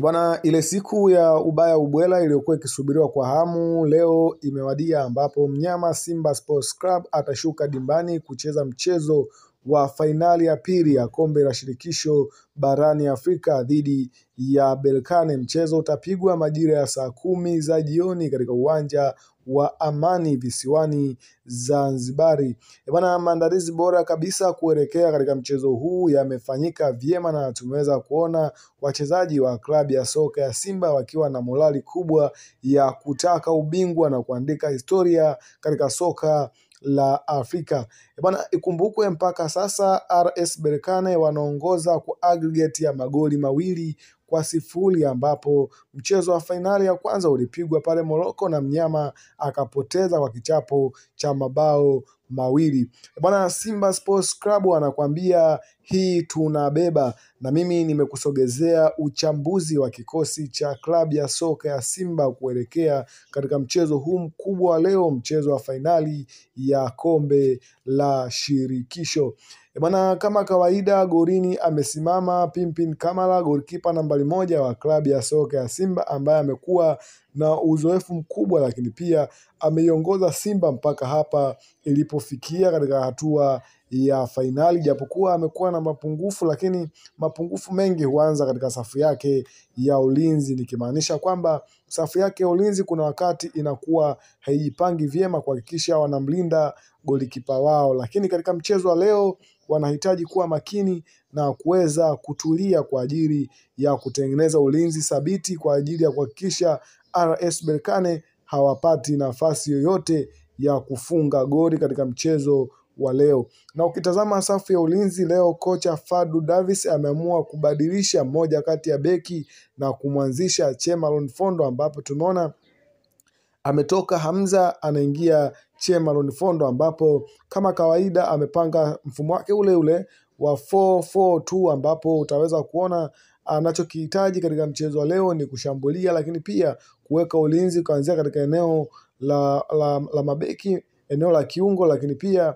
Bwana, ile siku ya ubaya ubwela iliyokuwa ikisubiriwa kwa hamu leo imewadia, ambapo mnyama Simba Sports Club atashuka dimbani kucheza mchezo wa fainali ya pili ya kombe la shirikisho barani Afrika dhidi ya Berkane. Mchezo utapigwa majira ya saa 10 za jioni katika uwanja wa Amani visiwani Zanzibari. Bwana, maandalizi bora kabisa kuelekea katika mchezo huu yamefanyika vyema na tumeweza kuona wachezaji wa klabu ya soka ya Simba wakiwa na morali kubwa ya kutaka ubingwa na kuandika historia katika soka la Afrika. Bwana, ikumbukwe mpaka sasa RS Berkane wanaongoza kwa aggregate ya magoli 2-0, ambapo mchezo wa fainali ya kwanza ulipigwa pale Morocco na mnyama akapoteza kwa kichapo cha mabao 2. Bwana, Simba Sports Club wanakuambia hii tunabeba, na mimi nimekusogezea uchambuzi wa kikosi cha klabu ya soka ya Simba kuelekea katika mchezo huu mkubwa wa leo, mchezo wa fainali ya kombe la shirikisho. Bwana, kama kawaida golini amesimama Pimpin Kamara, golikipa nambari 1 wa klabu ya soka ya Simba, ambaye amekuwa na uzoefu mkubwa, lakini pia ameiongoza Simba mpaka hapa ilipofikia katika hatua ya fainali. Japokuwa amekuwa na mapungufu, lakini mapungufu mengi huanza katika safu yake ya ulinzi, nikimaanisha kwamba safu yake ya ulinzi kuna wakati inakuwa haijipangi vyema kuhakikisha wanamlinda golikipa wao, lakini katika mchezo wa leo wanahitaji kuwa makini na kuweza kutulia kwa ajili ya kutengeneza ulinzi thabiti kwa ajili ya kuhakikisha RS Berkane hawapati nafasi yoyote ya kufunga goli katika mchezo wa leo. Na ukitazama safu ya ulinzi leo, kocha Fadlu Davis ameamua kubadilisha moja kati ya beki na kumwanzisha Chemalon Fondo, ambapo tumeona ametoka Hamza anaingia Chemalon Fondo, ambapo kama kawaida amepanga mfumo wake ule ule wa 4-4-2, ambapo utaweza kuona anachokihitaji katika mchezo wa leo ni kushambulia, lakini pia kuweka ulinzi kuanzia katika eneo la mabeki, eneo la kiungo, lakini pia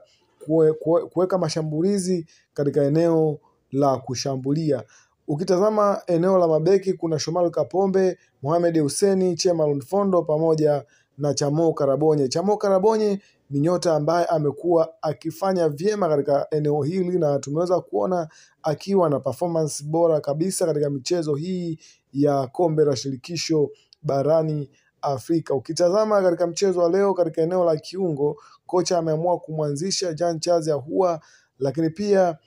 kuweka mashambulizi katika eneo la kushambulia. Ukitazama eneo la mabeki kuna Shomari Kapombe, Mohamed Hussein, Chemalon Fondo pamoja na Chamo Karabonye. Chamo Karabonye ni nyota ambaye amekuwa akifanya vyema katika eneo hili na tumeweza kuona akiwa na performance bora kabisa katika michezo hii ya kombe la shirikisho barani Afrika. Ukitazama katika mchezo wa leo katika eneo la kiungo, kocha ameamua kumwanzisha Jean Charles Ahoua, lakini pia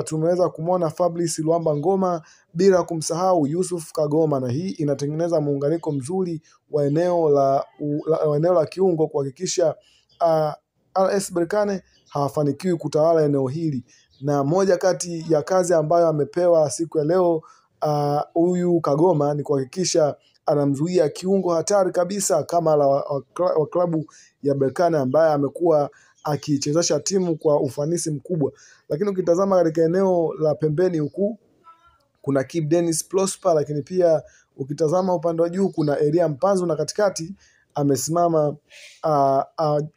tumeweza kumwona Fabrice Luamba Ngoma, bila kumsahau Yusuf Kagoma, na hii inatengeneza muunganiko mzuri wa eneo la kiungo kuhakikisha RS Berkane hawafanikiwi kutawala eneo hili. Na moja kati ya kazi ambayo amepewa siku ya leo huyu Kagoma ni kuhakikisha anamzuia kiungo hatari kabisa kama wa klabu ya Berkane, ambaye amekuwa akichezesha timu kwa ufanisi mkubwa. Lakini ukitazama katika eneo la pembeni huku kuna Kibu Denis Prosper, lakini pia ukitazama upande wa juu kuna Elia Mpanzu, na katikati amesimama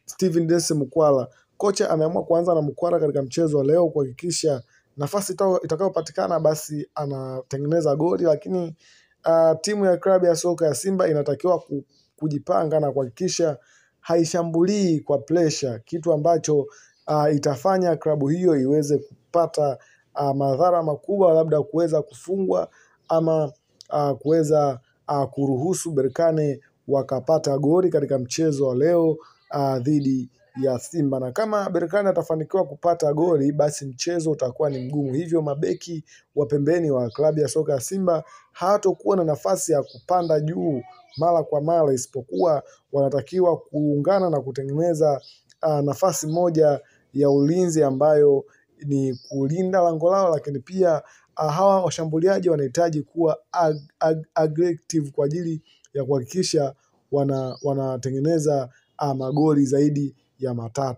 Steven Dese Mukwala. Kocha ameamua kuanza na Mukwala katika mchezo wa leo kuhakikisha nafasi itakayopatikana basi anatengeneza goli, lakini timu ya klabu ya soka ya Simba inatakiwa kujipanga na kuhakikisha haishambulii kwa pressure, kitu ambacho itafanya klabu hiyo iweze kupata madhara makubwa, labda kuweza kufungwa ama kuweza kuruhusu Berkane wakapata goli katika mchezo wa leo dhidi ya Simba. Na kama Berkane atafanikiwa kupata goli, basi mchezo utakuwa ni mgumu, hivyo mabeki wa pembeni wa klabu ya soka ya Simba hawatakuwa na nafasi ya kupanda juu mara kwa mara, isipokuwa wanatakiwa kuungana na kutengeneza nafasi moja ya ulinzi ambayo ni kulinda lango lao, lakini pia hawa washambuliaji wanahitaji kuwa aggressive kwa ajili ya kuhakikisha wanatengeneza magoli zaidi ya 3.